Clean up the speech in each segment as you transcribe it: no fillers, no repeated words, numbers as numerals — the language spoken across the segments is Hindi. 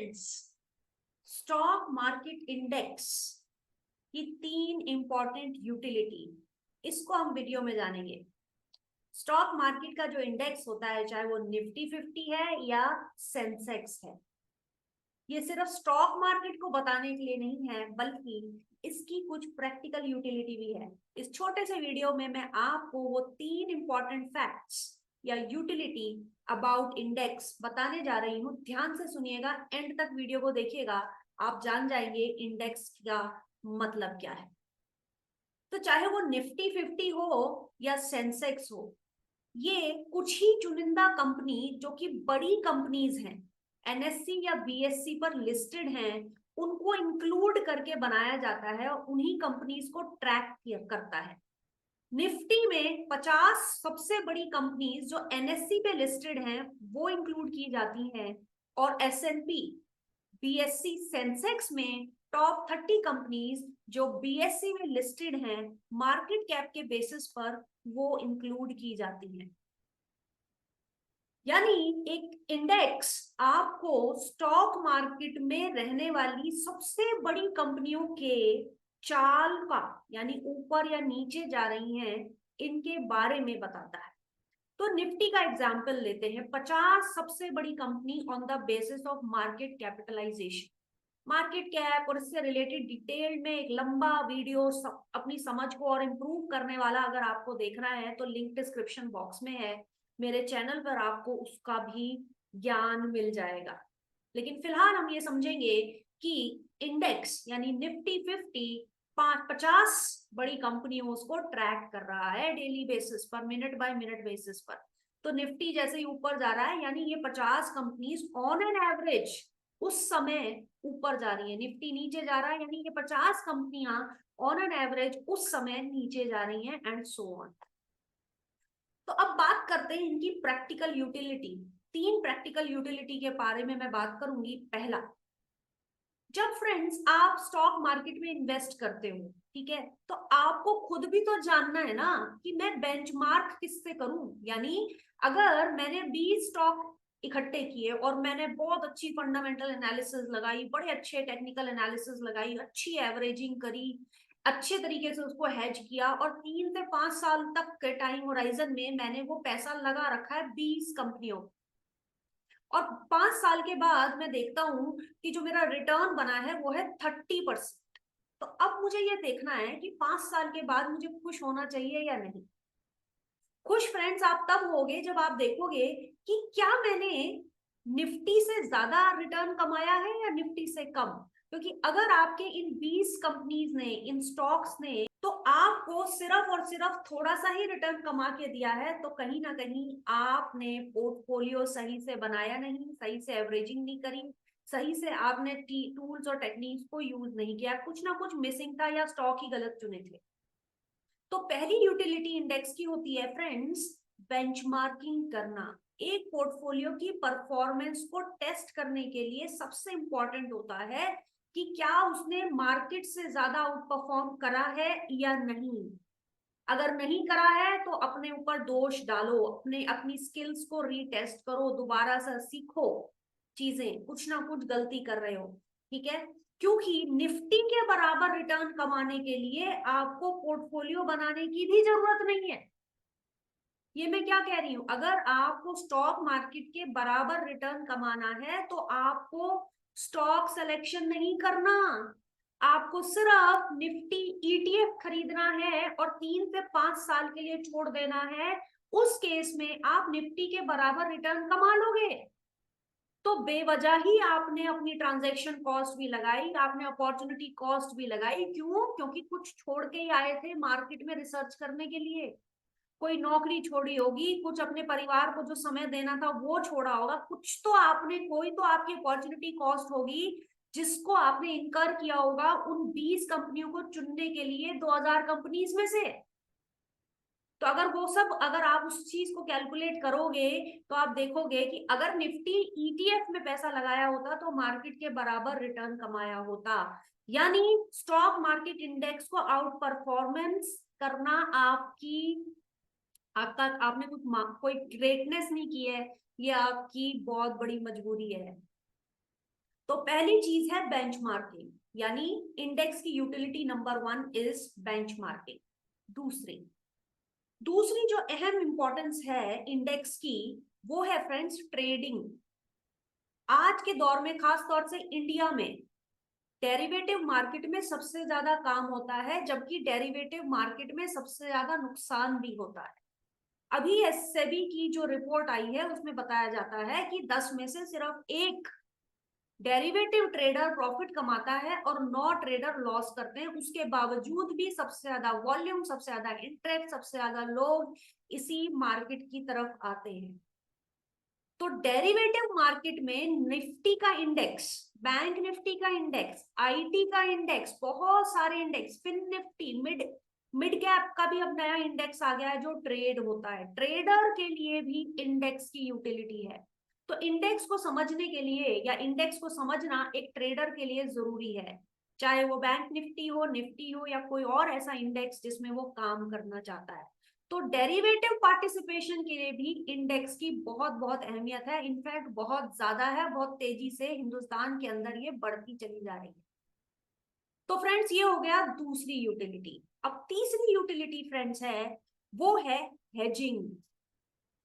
फ्रेंड्स, स्टॉक मार्केट इंडेक्स की 3 इंपॉर्टेंट यूटिलिटी, इसको हम वीडियो में जानेंगे। स्टॉक मार्केट का जो इंडेक्स होता है, चाहे वो निफ्टी 50 है या सेंसेक्स है, ये सिर्फ स्टॉक मार्केट को बताने के लिए नहीं है, बल्कि इसकी कुछ प्रैक्टिकल यूटिलिटी भी है। इस छोटे से वीडियो में मैं आपको वो 3 इंपॉर्टेंट फैक्ट्स या यूटिलिटी अबाउट इंडेक्स बताने जा रही हूँ। ध्यान से सुनिएगा, एंड तक वीडियो को देखिएगा, आप जान जाएंगे इंडेक्स का मतलब क्या है। तो चाहे वो निफ्टी 50 हो या सेंसेक्स हो, ये कुछ ही चुनिंदा कंपनी जो कि बड़ी कंपनीज हैं, एनएससी या बीएससी पर लिस्टेड हैं, उनको इंक्लूड करके बनाया जाता है और उन्हीं कंपनीज को ट्रैक करता है। निफ्टी में 50 सबसे बड़ी कंपनीज जो एनएससी पे लिस्टेड हैं वो इंक्लूड की जाती हैं, और एसएनपी बीएससी सेंसेक्स में टॉप 30 कंपनीज जो बीएससी में लिस्टेड हैं मार्केट कैप के बेसिस पर वो इंक्लूड की जाती हैं। यानी एक इंडेक्स आपको स्टॉक मार्केट में रहने वाली सबसे बड़ी कंपनियों के चाल का, यानी ऊपर या नीचे जा रही हैं, इनके बारे में बताता है। तो निफ्टी का एग्जांपल लेते हैं। 50 सबसे बड़ी company on the basis of market capitalisation. Market cap और इससे रिलेटेड डिटेल में एक लंबा वीडियो अपनी समझ को और इम्प्रूव करने वाला अगर आपको देखना है तो लिंक डिस्क्रिप्शन बॉक्स में है। मेरे चैनल पर आपको उसका भी ज्ञान मिल जाएगा। लेकिन फिलहाल हम ये समझेंगे कि इंडेक्स यानी निफ्टी 50 बड़ी कंपनियों उसको ट्रैक कर रहा है डेली बेसिस पर, मिनट बाय मिनट बेसिस पर। तो निफ्टी जैसे ही ऊपर जा रहा है, यानी ये 50 कंपनीज ऑन एन एवरेज उस समय ऊपर जा रही है। निफ्टी नीचे जा रहा है, यानी ये 50 कंपनियां ऑन एन एवरेज उस समय नीचे जा रही हैं, एंड सो ऑन। तो अब बात करते हैं इनकी प्रैक्टिकल यूटिलिटी। 3 प्रैक्टिकल यूटिलिटी के बारे में मैं बात करूंगी। पहला, जब फ्रेंड्स आप स्टॉक मार्केट में इन्वेस्ट करते हो, ठीक है, तो आपको खुद भी तो जानना है ना कि मैं बेंचमार्क किससे करूं। यानी अगर मैंने 20 स्टॉक इकट्ठे किए और मैंने बहुत अच्छी फंडामेंटल एनालिसिस लगाई, बड़े अच्छे टेक्निकल एनालिसिस लगाई, अच्छी एवरेजिंग करी, अच्छे तरीके से उसको हेज किया, और 3 से 5 साल तक के टाइम होराइजन में मैंने वो पैसा लगा रखा है 20 कंपनियों, और 5 साल के बाद मैं देखता हूं कि जो मेरा रिटर्न बना है वो है 30%। तो अब मुझे ये देखना है कि 5 साल के बाद मुझे खुश होना चाहिए या नहीं। खुश फ्रेंड्स आप तब होगे जब आप देखोगे कि क्या मैंने निफ्टी से ज्यादा रिटर्न कमाया है या निफ्टी से कम। क्योंकि अगर आपके इन 20 कंपनीज ने, इन स्टॉक्स ने तो आपको सिर्फ और सिर्फ थोड़ा सा ही रिटर्न कमा के दिया है, तो कहीं ना कहीं आपने पोर्टफोलियो सही से बनाया नहीं, सही से एवरेजिंग नहीं करी, सही से आपने टूल्स और टेक्निक्स को यूज नहीं किया, कुछ ना कुछ मिसिंग था या स्टॉक ही गलत चुने थे। तो पहली यूटिलिटी इंडेक्स की होती है फ्रेंड्स बेंचमार्किंग करना। एक पोर्टफोलियो की परफॉर्मेंस को टेस्ट करने के लिए सबसे इंपॉर्टेंट होता है कि क्या उसने मार्केट से ज्यादा आउट परफॉर्म करा है या नहीं। अगर नहीं करा है तो अपने ऊपर दोष डालो, अपनी स्किल्स को रीटेस्ट करो, दोबारा से सीखो चीजें, कुछ ना कुछ गलती कर रहे हो, ठीक है। क्योंकि निफ्टी के बराबर रिटर्न कमाने के लिए आपको पोर्टफोलियो बनाने की भी जरूरत नहीं है। ये मैं क्या कह रही हूं, अगर आपको स्टॉक मार्केट के बराबर रिटर्न कमाना है तो आपको स्टॉक सिलेक्शन नहीं करना, आपको सिर्फ निफ्टी ईटीएफ खरीदना है और 3 से 5 साल के लिए छोड़ देना है। उस केस में आप निफ्टी के बराबर रिटर्न कमा लोगे। तो बेवजह ही आपने अपनी ट्रांजैक्शन कॉस्ट भी लगाई, आपने अपॉर्चुनिटी कॉस्ट भी लगाई। क्यों? क्योंकि कुछ छोड़ के ही आए थे मार्केट में रिसर्च करने के लिए। कोई नौकरी छोड़ी होगी, कुछ अपने परिवार को जो समय देना था वो छोड़ा होगा, कुछ तो आपने, कोई तो आपकी अपॉर्चुनिटी कॉस्ट होगी जिसको आपने इनकर किया होगा उन 20 कंपनियों को चुनने के लिए 2000 कंपनीज में से। तो अगर वो सब, अगर आप उस चीज को कैलकुलेट करोगे तो आप देखोगे कि अगर निफ्टी ईटीएफ में पैसा लगाया होता तो मार्केट के बराबर रिटर्न कमाया होता। यानी स्टॉक मार्केट इंडेक्स को आउट परफॉर्मेंस करना आपका, आपने कोई ग्रेटनेस नहीं की है, ये आपकी बहुत बड़ी मजबूरी है। तो पहली चीज है बेंचमार्किंग, यानी इंडेक्स की यूटिलिटी नंबर 1 इज बेंचमार्किंग। दूसरी जो अहम इंपॉर्टेंस है इंडेक्स की, वो है फ्रेंड्स ट्रेडिंग। आज के दौर में खास तौर से इंडिया में डेरिवेटिव मार्केट में सबसे ज्यादा काम होता है, जबकि डेरिवेटिव मार्केट में सबसे ज्यादा नुकसान भी होता है। अभी सेबी की जो रिपोर्ट आई है उसमें बताया जाता है कि 10 में से सिर्फ एक डेरिवेटिव ट्रेडर प्रॉफिट कमाता है और 9 ट्रेडर लॉस करते हैं। उसके बावजूद भी सबसे ज्यादा वॉल्यूम, सबसे ज्यादा इंटरेस्ट, सबसे ज्यादा लोग इसी मार्केट की तरफ आते हैं। तो डेरिवेटिव मार्केट में निफ्टी का इंडेक्स, बैंक निफ्टी का इंडेक्स, आईटी का इंडेक्स, बहुत सारे index, fin Nifty, mid cap का भी अब नया इंडेक्स आ गया है जो ट्रेड होता है। ट्रेडर के लिए भी इंडेक्स की यूटिलिटी है। तो इंडेक्स को समझने के लिए या इंडेक्स को समझना एक ट्रेडर के लिए जरूरी है, चाहे वो बैंक निफ्टी हो या कोई और ऐसा इंडेक्स जिसमें वो काम करना चाहता है। तो डेरिवेटिव पार्टिसिपेशन के लिए भी इंडेक्स की बहुत बहुत अहमियत है, इनफैक्ट बहुत ज्यादा है, बहुत तेजी से हिंदुस्तान के अंदर ये बढ़ती चली जा रही है। तो फ्रेंड्स ये हो गया दूसरी यूटिलिटी। अब तीसरी यूटिलिटी फ्रेंड्स है, वो है हेजिंग।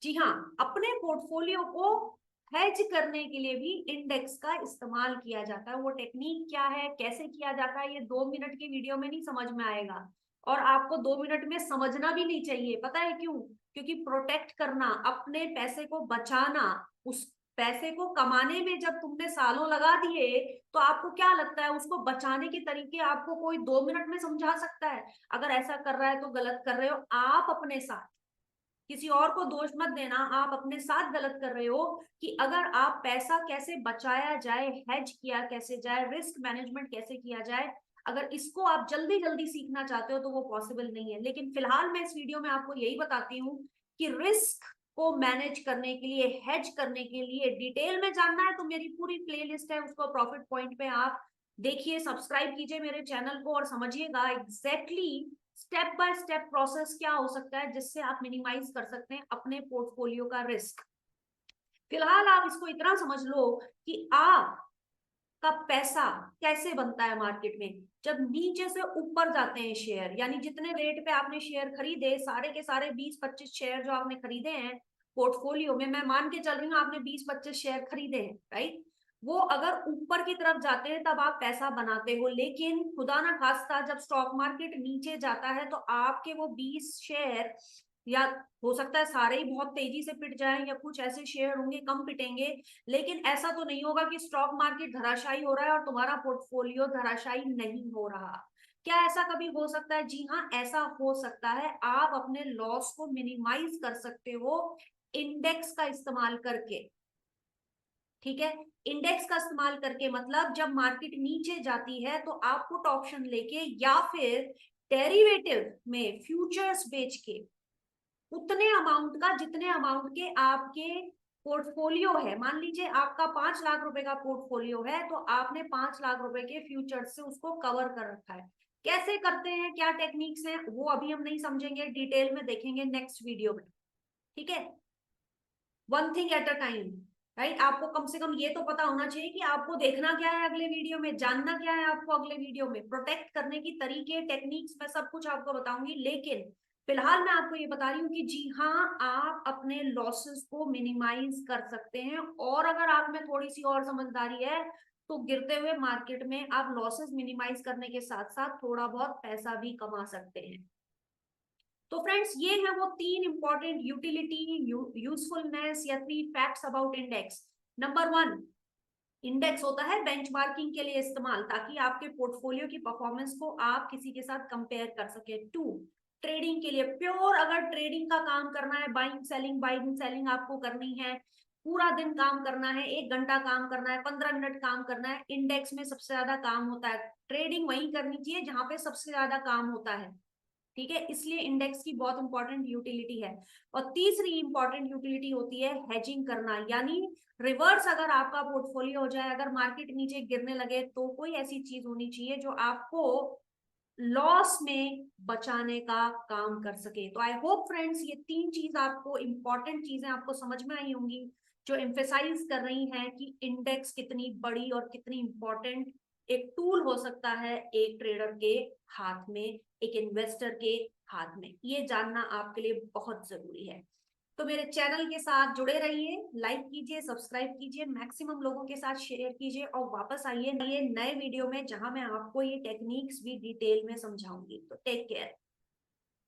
जी हाँ, अपने पोर्टफोलियो को हेज करने के लिए भी इंडेक्स का इस्तेमाल किया जाता है। वो टेक्निक क्या है, कैसे किया जाता है, ये 2 मिनट की वीडियो में नहीं समझ में आएगा, और आपको 2 मिनट में समझना भी नहीं चाहिए। पता है क्यों? क्योंकि प्रोटेक्ट करना, अपने पैसे को बचाना, उस पैसे को कमाने में जब तुमने सालों लगा दिए, तो आपको क्या लगता है उसको बचाने के तरीके आपको कोई 2 मिनट में समझा सकता है? अगर ऐसा कर रहा है तो गलत कर रहे हो आप अपने साथ। किसी और को दोष मत देना, आप अपने साथ गलत कर रहे हो कि अगर आप पैसा कैसे बचाया जाए, हेज किया कैसे जाए, रिस्क मैनेजमेंट कैसे किया जाए, अगर इसको आप जल्दी जल्दी सीखना चाहते हो तो वो पॉसिबल नहीं है। लेकिन फिलहाल मैं इस वीडियो में आपको यही बताती हूँ कि रिस्क को मैनेज करने के लिए, हेज करने के लिए डिटेल में जानना है तो मेरी पूरी प्लेलिस्ट है, उसको प्रॉफिट पॉइंट पे आप देखिए, सब्सक्राइब कीजिए मेरे चैनल को और समझिएगा exactly step by step process क्या हो सकता है जिससे आप मिनिमाइज कर सकते हैं अपने पोर्टफोलियो का रिस्क। फिलहाल आप इसको इतना समझ लो कि आप का पैसा कैसे बनता है मार्केट में। जब नीचे से ऊपर जाते हैं शेयर, यानी जितने रेट पे आपने शेयर खरीदे, सारे के सारे 20-25 शेयर जो आपने खरीदे हैं पोर्टफोलियो में, मैं मान के चल रही हूँ आपने 20-25 शेयर खरीदे हैं, राइट? वो अगर ऊपर की तरफ जाते हैं तब आप पैसा बनाते हो, लेकिन खुदा ना खास्ता जब स्टॉक मार्केट नीचे जाता है तो आपके वो 20 शेयर, या हो सकता है सारे ही बहुत तेजी से पिट जाएं, या कुछ ऐसे शेयर होंगे कम पिटेंगे, लेकिन ऐसा तो नहीं होगा कि स्टॉक मार्केट धराशायी हो रहा है और तुम्हारा पोर्टफोलियो धराशायी नहीं हो रहा। क्या ऐसा कभी हो सकता है? जी हाँ, ऐसा हो सकता है। आप अपने लॉस को मिनिमाइज कर सकते हो इंडेक्स का इस्तेमाल करके, ठीक है? इंडेक्स का इस्तेमाल करके मतलब जब मार्केट नीचे जाती है तो आप पुट ऑप्शन लेके या फिर डेरिवेटिव में फ्यूचर्स बेच के उतने अमाउंट का, जितने अमाउंट के आपके पोर्टफोलियो है, मान लीजिए आपका 5 लाख रुपए का पोर्टफोलियो है तो आपने 5 लाख रुपए के फ्यूचर्स से उसको कवर कर रखा है। कैसे करते हैं, क्या टेक्निक्स हैं, वो अभी हम नहीं समझेंगे, डिटेल में देखेंगे नेक्स्ट वीडियो में, ठीक है? One thing at a time, right? आपको कम से कम ये तो पता होना चाहिए कि आपको देखना क्या है अगले वीडियो में, जानना क्या है आपको अगले वीडियो में। प्रोटेक्ट करने की तरीके, टेक्निक्स, मैं सब कुछ आपको बताऊंगी, लेकिन फिलहाल मैं आपको ये बता रही हूँ कि जी हाँ, आप अपने लॉसेस को मिनिमाइज कर सकते हैं, और अगर आप में थोड़ी सी और समझदारी है तो गिरते हुए मार्केट में आप लॉसेस मिनिमाइज करने के साथ साथ थोड़ा बहुत पैसा भी कमा सकते हैं। तो फ्रेंड्स ये है वो 3 इंपॉर्टेंट यूटिलिटी, यूजफुलनेस या 3 facts about index. Number 1, index होता है बेंचमार्किंग के लिए इस्तेमाल, ताकि आपके पोर्टफोलियो की परफॉर्मेंस को आप किसी के साथ कंपेयर कर सके। 2, ट्रेडिंग के लिए, प्योर अगर ट्रेडिंग का काम करना है, बाइंग सेलिंग आपको करनी है, पूरा दिन काम करना है, 1 घंटा काम करना है, 15 मिनट काम करना है, इंडेक्स में सबसे ज्यादा काम होता है। ट्रेडिंग वही करनी चाहिए जहां पे सबसे ज्यादा काम होता है, ठीक है? इसलिए इंडेक्स की बहुत इंपॉर्टेंट यूटिलिटी है। और तीसरी इंपॉर्टेंट यूटिलिटी होती है हेजिंग करना, यानी रिवर्स अगर आपका पोर्टफोलियो हो जाए, अगर मार्केट नीचे गिरने लगे, तो कोई ऐसी चीज होनी चाहिए जो आपको लॉस में बचाने का काम कर सके। तो आई होप फ्रेंड्स ये 3 चीज आपको, इंपॉर्टेंट चीजें आपको समझ में आई होंगी, जो एम्फेसाइज कर रही हैं कि इंडेक्स कितनी बड़ी और कितनी इंपॉर्टेंट एक टूल हो सकता है एक ट्रेडर के हाथ में, एक इन्वेस्टर के हाथ में। ये जानना आपके लिए बहुत जरूरी है। तो मेरे चैनल के साथ जुड़े रहिए, लाइक कीजिए, सब्सक्राइब कीजिए, मैक्सिमम लोगों के साथ शेयर कीजिए और वापस आइए नए वीडियो में जहां मैं आपको ये टेक्निक्स भी डिटेल में समझाऊंगी। तो टेक केयर।